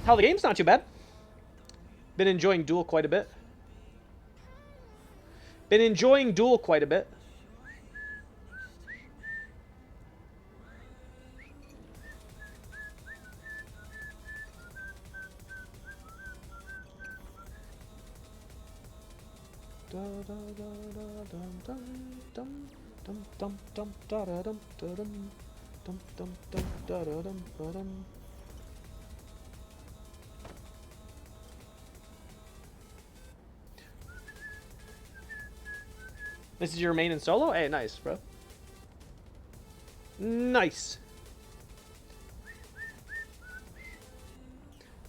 Hell, the game's not too bad. Been enjoying Duel quite a bit. Been enjoying Duel quite a bit. This is your main and solo? Hey, nice, bro. Nice.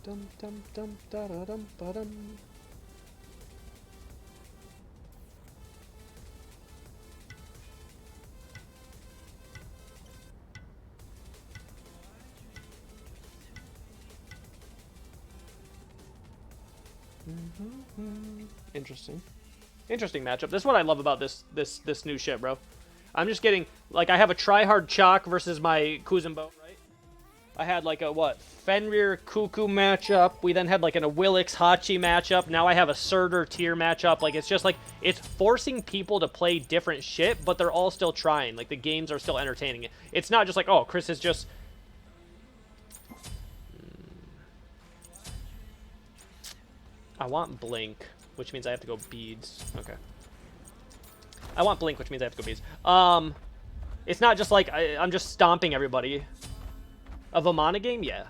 Dum dum dum da da dum ba dum. Interesting. Interesting matchup. This is what I love about this new shit, bro. I'm just getting, like, I have a tryhard Chalk versus my Kuzenbo, right? I had, like, a, what, Fenrir Cuckoo matchup. We then had, like, an Awilix Hachi matchup. Now I have a Surtur Tier matchup. Like, it's just, like, it's forcing people to play different shit, but they're all still trying. Like, the games are still entertaining. It's not just like, oh, Chris is just... I want Blink, which means I have to go Beads. Okay. I want Blink, which means I have to go Beads. It's not just like I'm just stomping everybody. A Vamana game? Yeah.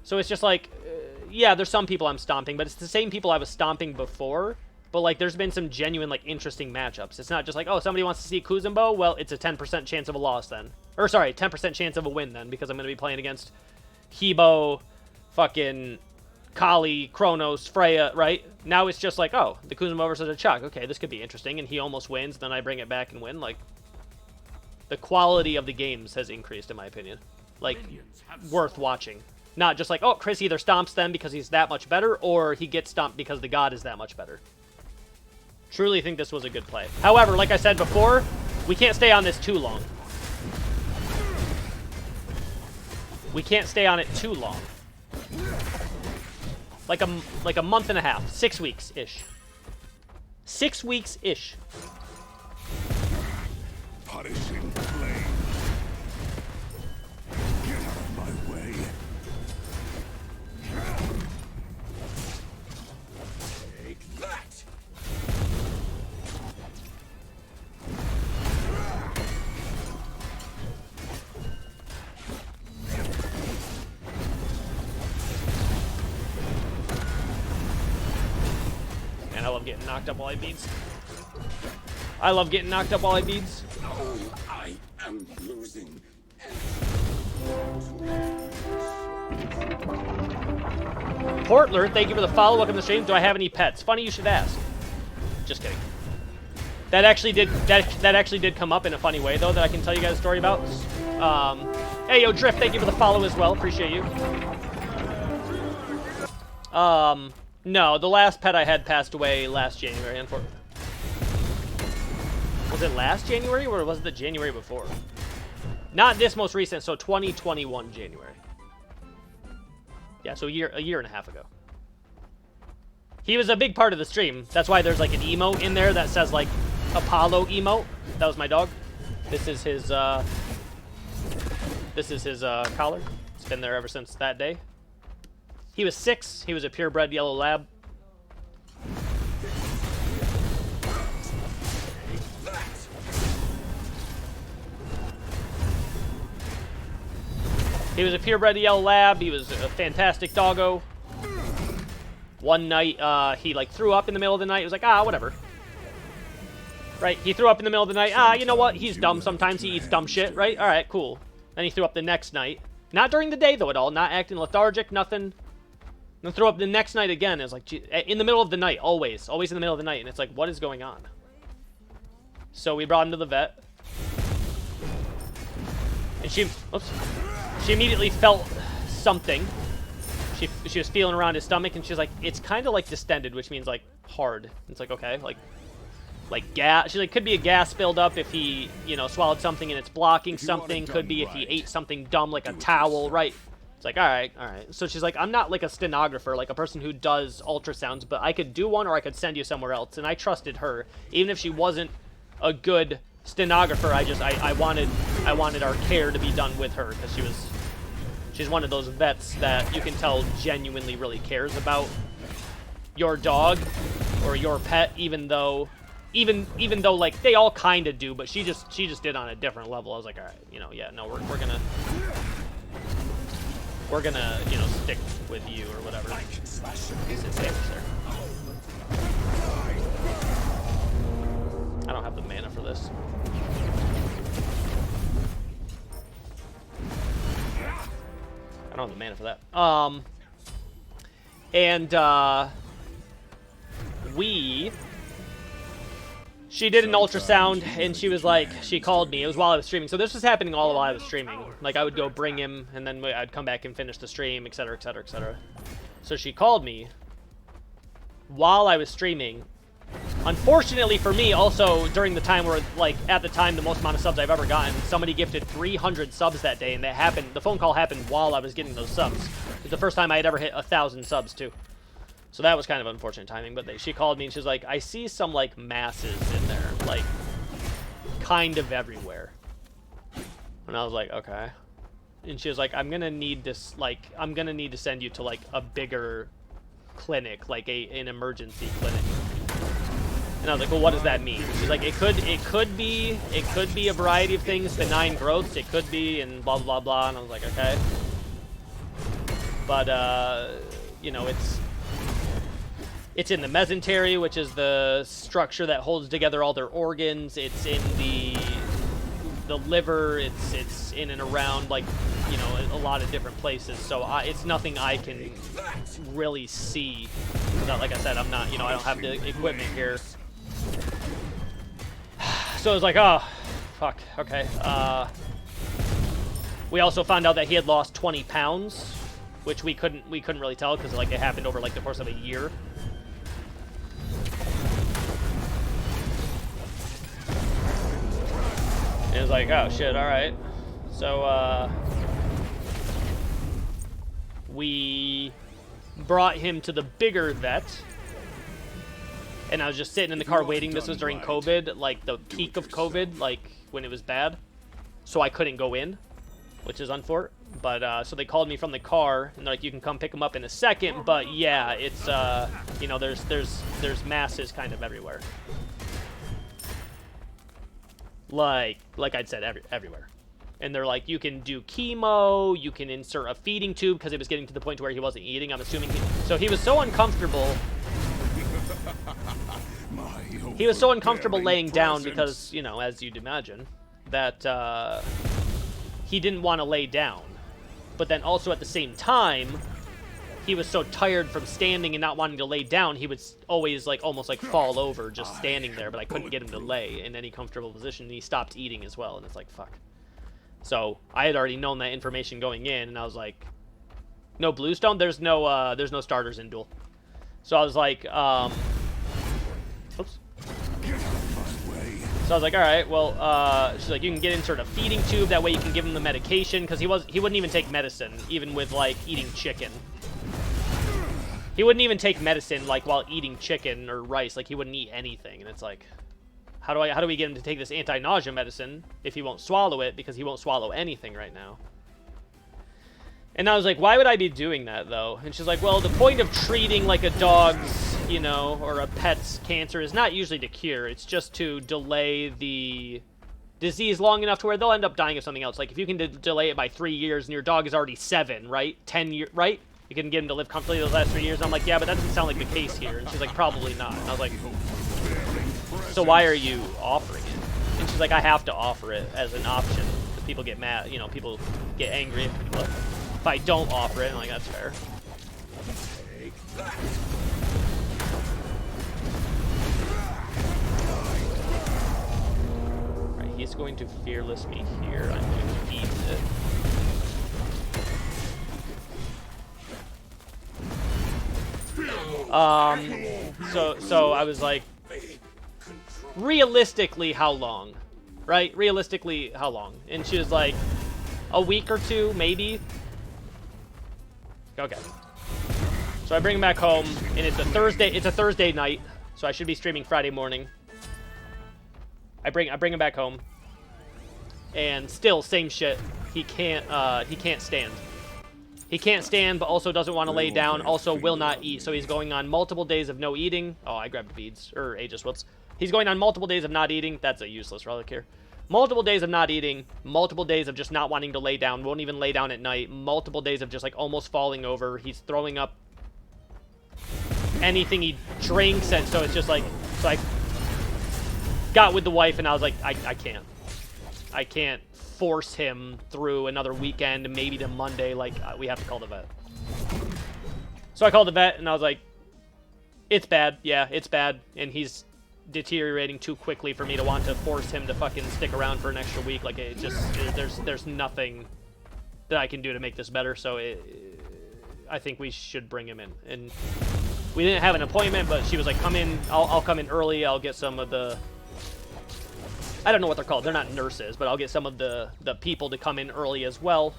So it's just like, yeah, there's some people I'm stomping, but it's the same people I was stomping before. But, like, there's been some genuine, like, interesting matchups. It's not just like, oh, somebody wants to see Kuzenbo? Well, it's a 10% chance of a loss then. Or, sorry, 10% chance of a win then, because I'm going to be playing against Hebo, fucking... Kali, Kronos, Freya, right? Now it's just like, oh, the Kuzenbo versus a Chuck. Okay, this could be interesting, and he almost wins, then I bring it back and win. Like, the quality of the games has increased, in my opinion. Like, worth watching. Not just like, oh, Chris either stomps them because he's that much better, or he gets stomped because the god is that much better. Truly think this was a good play. However, like I said before, we can't stay on this too long. We can't stay on it too long. Like a month and a half. 6 weeks-ish. 6 weeks-ish. Punishing flame. Get out of my way. Take that. Man, I love getting knocked up while I beads. I love getting knocked up while I beads. Oh, I am losing. Portler, thank you for the follow. Welcome to the stream. Do I have any pets? Funny you should ask. Just kidding. That actually did come up in a funny way though that I can tell you guys a story about. Hey yo Drift, thank you for the follow as well. Appreciate you. No, the last pet I had passed away last January, unfortunately. Was it last January, or was it the January before? Not this most recent, so 2021 January. Yeah, so a year and a half ago. He was a big part of the stream. That's why there's like an emote in there that says like Apollo emote. That was my dog. This is his collar. It's been there ever since that day. He was 6. He was a purebred yellow lab. He was a purebred yellow lab. He was a fantastic doggo. One night, he like threw up in the middle of the night. He was like, ah, whatever. Right? He threw up in the middle of the night. Ah, you know what? He's dumb sometimes. He eats dumb shit, right? All right, cool. Then he threw up the next night. Not during the day, though, at all. Not acting lethargic, nothing. Then threw up the next night again. It was like, gee, in the middle of the night, always. Always in the middle of the night. And it's like, what is going on? So we brought him to the vet. And she immediately felt something. She was feeling around his stomach, and she's like, it's kind of like distended, which means like hard. It's like, okay, like like gas. She's like, could be a gas buildup if he, you know, swallowed something and it's blocking something. Could be if he ate something dumb like a towel, right? It's like, all right. So she's like, I'm not like a stenographer, like a person who does ultrasounds, but I could do one or I could send you somewhere else. And I trusted her, even if she wasn't a good stenographer. I wanted our care to be done with her because she's one of those vets that you can tell genuinely really cares about your dog or your pet, even though like they all kind of do, but she just did on a different level. I was like, all right, you know, yeah, no, we're gonna, you know, stick with you or whatever. It's safe there. I don't have the mana for this. I don't have the mana for that. She did an ultrasound, and she was like, she called me. It was while I was streaming. So this was happening all while I was streaming. Like, I would go bring him, and then I'd come back and finish the stream, etc., etc., etc. So she called me while I was streaming. Unfortunately for me, also, during the time where, like, at the time, the most amount of subs I've ever gotten, somebody gifted 300 subs that day, and that happened, the phone call happened while I was getting those subs. It was the first time I had ever hit 1,000 subs, too. So that was kind of unfortunate timing, but she called me and she was like, I see some, like, masses in there, like, kind of everywhere. And I was like, okay. And she was like, I'm gonna need this, like, I'm gonna need to send you to, like, a bigger clinic, like an emergency clinic. And I was like, well, what does that mean? She's like, it could be a variety of things, benign growths, it could be, and blah, blah, blah, and I was like, okay. But, you know, it's in the mesentery, which is the structure that holds together all their organs. It's in the liver. It's in and around, like, you know, a lot of different places. So it's nothing I can really see. Not, like I said, I'm not, you know, I don't have the equipment here. So I was like, oh, fuck, okay. We also found out that he had lost 20 pounds, which we couldn't really tell because, like, it happened over, like, the course of a year. And it was like, oh shit, alright. So, we brought him to the bigger vet. And I was just sitting in the car waiting. This was during COVID, like the peak of COVID, like when it was bad. So I couldn't go in, which is unfortunate. But, so they called me from the car, and they're like, you can come pick him up in a second. But yeah, it's, you know, there's masses kind of everywhere. Like I'd said, everywhere. And they're like, you can do chemo, you can insert a feeding tube, because it was getting to the point where he wasn't eating. I'm assuming so he was so uncomfortable. He was so uncomfortable laying down because, you know, as you'd imagine, that he didn't want to lay down. But then also at the same time, he was so tired from standing and not wanting to lay down, he would always, like, almost like fall over just standing there, but I couldn't get him to lay in any comfortable position, and he stopped eating as well, and it's like, fuck. So I had already known that information going in, and I was like, no bluestone? There's no starters in Duel. So I was like, oops. So I was like, all right, well, she's like, you can get in sort of feeding tube, that way you can give him the medication, because he wouldn't even take medicine, even with, like, eating chicken. He wouldn't even take medicine, like, while eating chicken or rice, like, he wouldn't eat anything, and it's like, how do we get him to take this anti-nausea medicine if he won't swallow it, because he won't swallow anything right now? And I was like, why would I be doing that, though? And she's like, well, the point of treating, like, a dog's, you know, or a pet's cancer is not usually to cure. It's just to delay the disease long enough to where they'll end up dying of something else. Like, if you can delay it by 3 years and your dog is already 7, right? 10 years, right? You can get him to live comfortably those last 3 years. And I'm like, yeah, but that doesn't sound like the case here. And she's like, probably not. And I was like, so why are you offering it? And she's like, I have to offer it as an option. Because people get mad, you know, people get angry if I don't offer it. I'm like, that's fair. Alright, he's going to fearless me here. I'm going to eat it. So I was like, realistically, how long? Right? Realistically, how long? And she was like, a week or two, maybe. Okay. So I bring him back home, and it's a Thursday night, so I should be streaming Friday morning. I bring him back home, and still same shit. He can't stand. He can't stand, but also doesn't want to lay down. Also will not eat. So he's going on multiple days of no eating. Oh, I grabbed beads or Aegis. Whoops. He's going on multiple days of not eating. That's a useless relic here. Multiple days of not eating. Multiple days of just not wanting to lay down. Won't even lay down at night. Multiple days of just like almost falling over. He's throwing up anything he drinks, and so it's just like, so I got with the wife and I was like, I can't force him through another weekend, maybe to Monday. Like, we have to call the vet. So I called the vet and I was like, it's bad. Yeah, it's bad, and he's deteriorating too quickly for me to want to force him to fucking stick around for an extra week. Like, it just, there's nothing that I can do to make this better. So I think we should bring him in. And we didn't have an appointment, but she was like, come in. I'll come in early. I'll get some of the, I don't know what they're called. They're not nurses, but I'll get some of the people to come in early as well.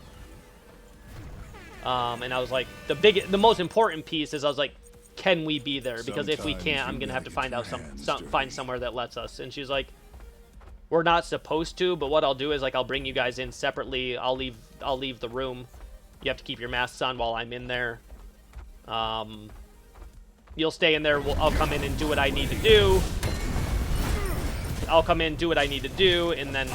And I was like, the most important piece is I was like, can we be there? Because if we can't, I'm gonna have to find out find somewhere that lets us. And she's like, we're not supposed to, but what I'll do is like I'll bring you guys in separately. I'll leave the room. You have to keep your masks on while I'm in there. You'll stay in there. I'll come in and do what I need to do. I'll come in, do what I need to do, and then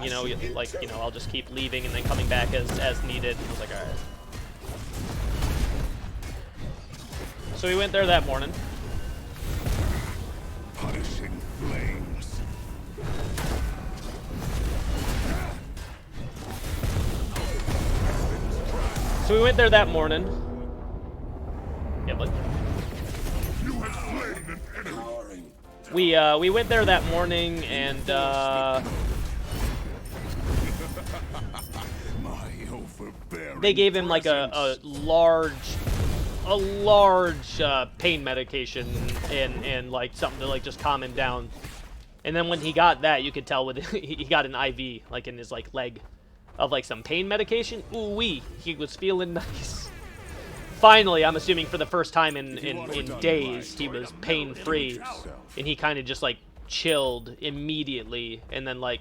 you know, like, you know, I'll just keep leaving and then coming back as needed. I was like, all right. So we went there that morning. Punishing flames. So we went there that morning. Yeah, but You have slain an enemy. we went there that morning, and My overbearing they gave him like a large pain medication and like something to like just calm him down. And then when he got that, you could tell with he got an IV like in his like leg of like some pain medication. Ooh wee, he was feeling nice. Finally, I'm assuming for the first time in days, he was pain free, and he kind of just like chilled immediately, and then like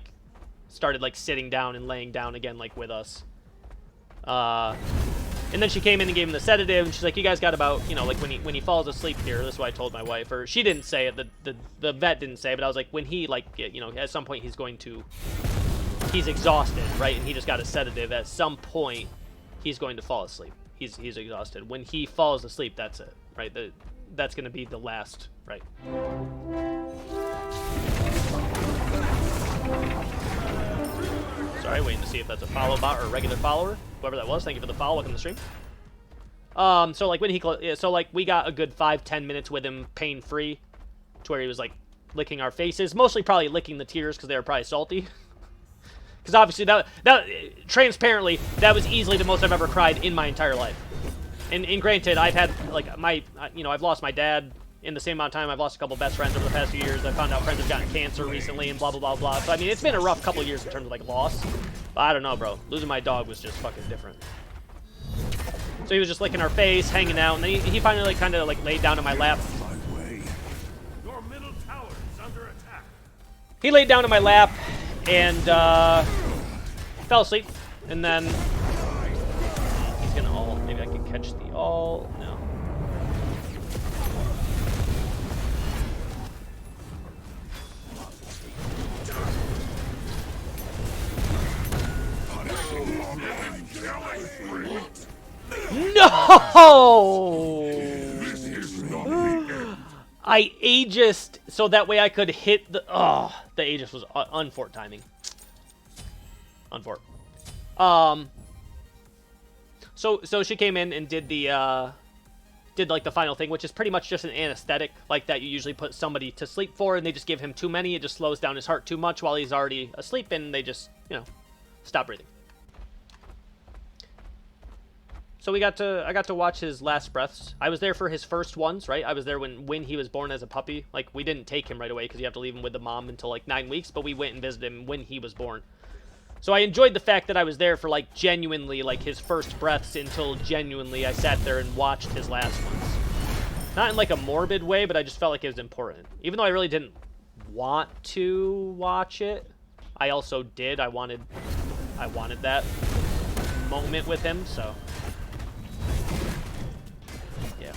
started like sitting down and laying down again like with us. And then she came in and gave him the sedative, and she's like, you guys got about, you know, like when he falls asleep here, this is what I told my wife, or she didn't say it, the vet didn't say it, but I was like, when he, like, you know, at some point he's exhausted, right, and he just got a sedative, at some point, he's going to fall asleep. He's exhausted. When he falls asleep, that's it, right, that's going to be the last, right. Sorry, waiting to see if that's a follow bot or a regular follower. Whoever that was, thank you for the follow. Welcome to the stream. So like when we got a good 5-10 minutes with him pain free, to where he was like licking our faces, mostly probably licking the tears because they were probably salty. Because obviously that transparently that was easily the most I've ever cried in my entire life. And granted, I've had like I've lost my dad in the same amount of time. I've lost a couple best friends over the past few years. I found out friends have gotten cancer recently and blah, blah, blah, blah. So, I mean, it's been a rough couple years in terms of, like, loss. But I don't know, bro. Losing my dog was just fucking different. So he was just licking our face, hanging out, and then he finally, like, kind of, like, laid down in my lap. Your middle tower is under attack. He laid down in my lap and, fell asleep. And then he's gonna ult. Maybe I can catch the ult. No. No! I Aegis'd so that way I could hit the... Oh, the Aegis was unfort timing. Unfort. So she came in and did the did like the final thing, which is pretty much just an anesthetic like that you usually put somebody to sleep for, and they just give him too many. It just slows down his heart too much while he's already asleep, and they just, you know, stop breathing. So I got to watch his last breaths. I was there for his first ones, right? I was there when he was born as a puppy. Like, we didn't take him right away because you have to leave him with the mom until like 9 weeks, but we went and visited him when he was born. So I enjoyed the fact that I was there for like genuinely like his first breaths until genuinely I sat there and watched his last ones. Not in like a morbid way, but I just felt like it was important. Even though I really didn't want to watch it, I also did. I wanted that moment with him, so yeah.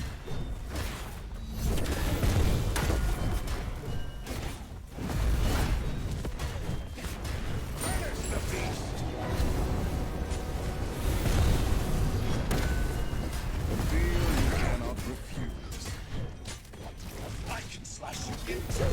I can slash you in two.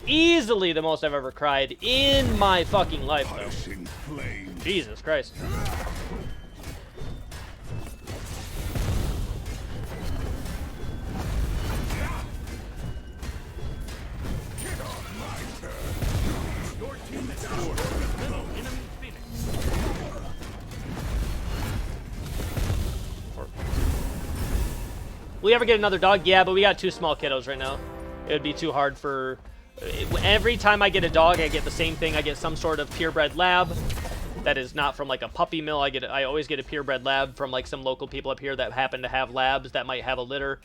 Easily the most I've ever cried in my fucking life, though. Jesus Christ. Your team is scored the middle enemy Phoenix. Will we ever get another dog? Yeah, but we got 2 small kiddos right now. It would be too hard for... Every time I get a dog, I get the same thing. I get some sort of purebred lab that is not from like a puppy mill. I always get a purebred lab from like some local people up here that happen to have labs that might have a litter.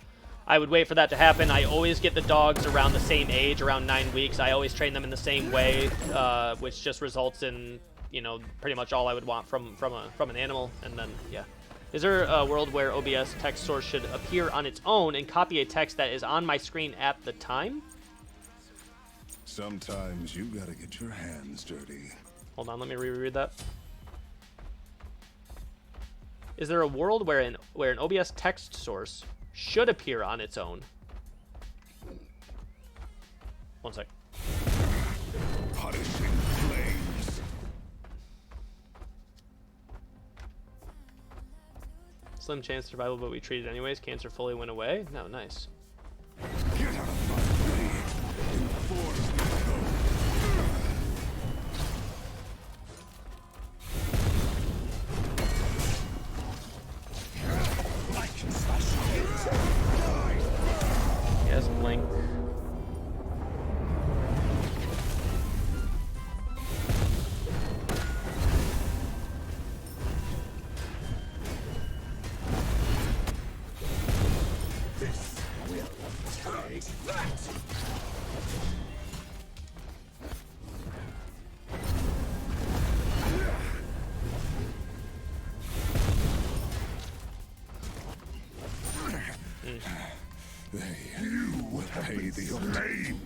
I would wait for that to happen. I always get the dogs around the same age, around 9 weeks. I always train them in the same way, which just results in, you know, pretty much all I would want from an animal. And then, yeah. Is there a world where OBS text source should appear on its own and copy a text that is on my screen at the time? Sometimes you gotta get your hands dirty. Hold on, let me reread that. Is there a world where an OBS text source should appear on its own? One sec. Punishing flames. Slim chance survival, but we treat it anyways. Cancer fully went away. No, nice. Get out of my way. Enforce the code. I can slash you in two. Yes, blink. You will pay the flame.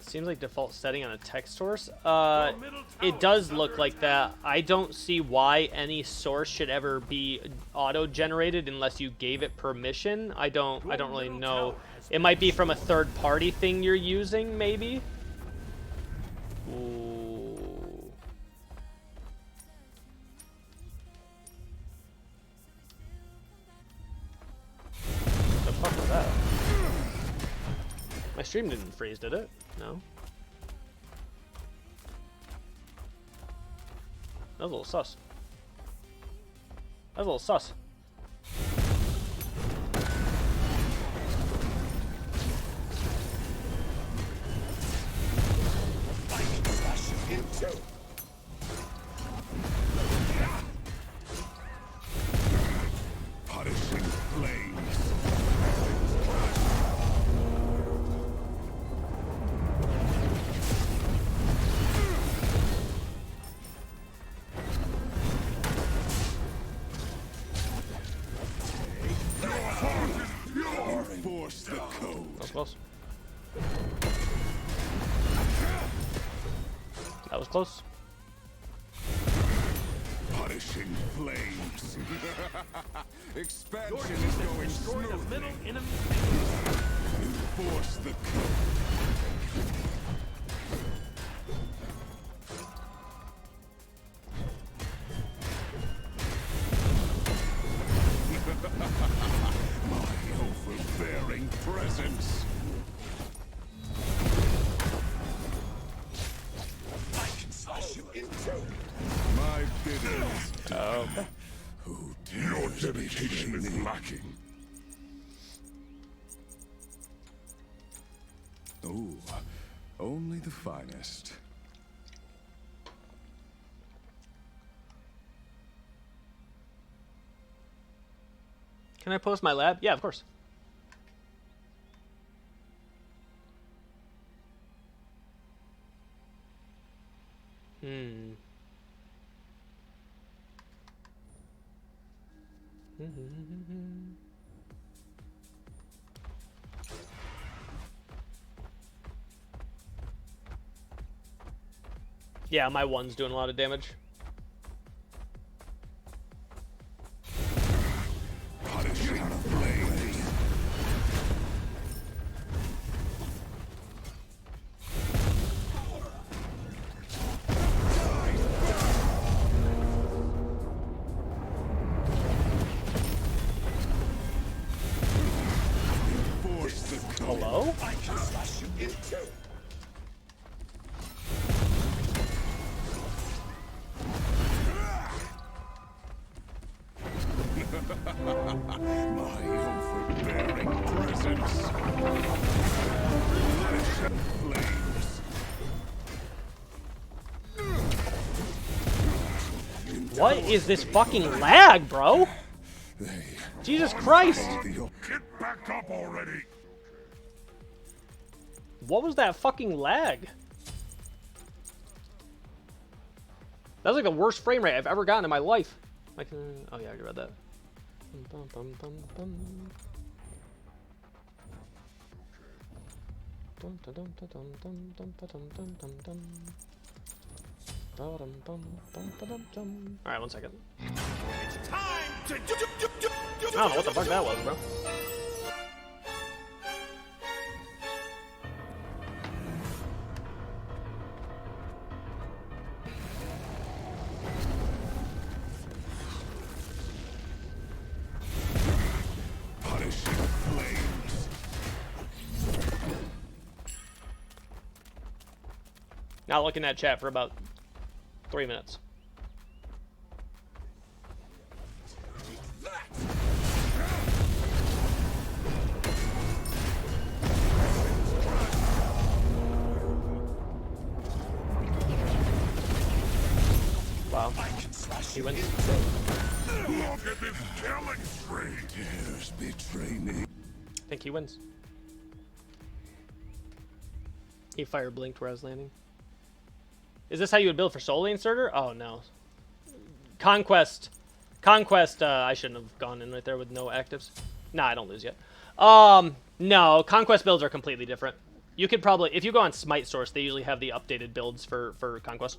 Seems like default setting on a text source. It does look like that. I don't see why any source should ever be auto-generated unless you gave it permission. I don't really know. It might be from a third-party thing you're using, maybe. Ooh. What the fuck was that? My stream didn't freeze, did it? No. That was a little sus. That was a little sus. I can slash you in two. Punishing flames. That was close. Punishing flames. Your Expansion team is has going destroyed a smoothly. middle enemy phoenix. Enforce the code. My overbearing presence. I can slash you in two. My bidding is done. Okay. Who Your dedication is lacking. Oh, only the finest. Can I post my lab? Yeah, of course. Yeah, my one's doing a lot of damage. Punishing flames. Enforce the code. Hello? I can slash you in two. My overbearing presence. Punishing flames. What is this fucking lag, bro? They Jesus Christ! Get back up already. What was that fucking lag? That was like the worst frame rate I've ever gotten in my life. Like, oh yeah, I already read that. Alright, 1 second. It's time to I don't know what the fuck that was, bro. Punishing flames. Not looking at chat for about 3 minutes. Wow. He wins. Look at this killing spree. Dares betray me. I think he wins. He fire blinked where I was landing. Is this how you would build for Soul Inserter? Oh no. Conquest. Conquest, I shouldn't have gone in right there with no actives. Nah, I don't lose yet. No, Conquest builds are completely different. You could probably, if you go on Smite Source, they usually have the updated builds for Conquest.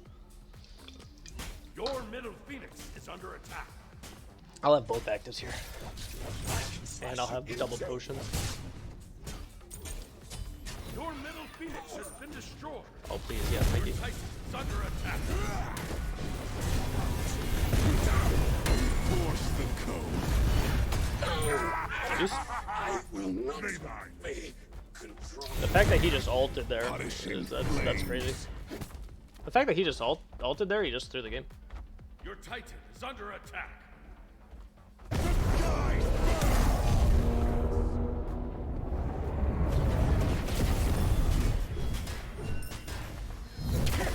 Your middle phoenix is under attack. I'll have both actives here. And I'll have double potions. Your middle phoenix has been destroyed. Oh, please, yeah, thank you. Titan is under attack. Force the code. Just, I will not be controlled. the fact that he just ulted there, Punishing that's crazy. The fact that he just ulted there, he just threw the game. Your Titan is under attack. Get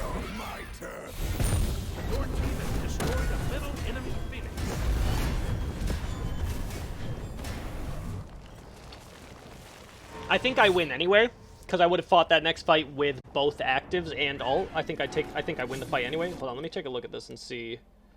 on my turf. Your team has destroyed a middle enemy phoenix. I think I win anyway, because I would have fought that next fight with both actives and ult. I think I win the fight anyway. Hold on, let me take a look at this and see.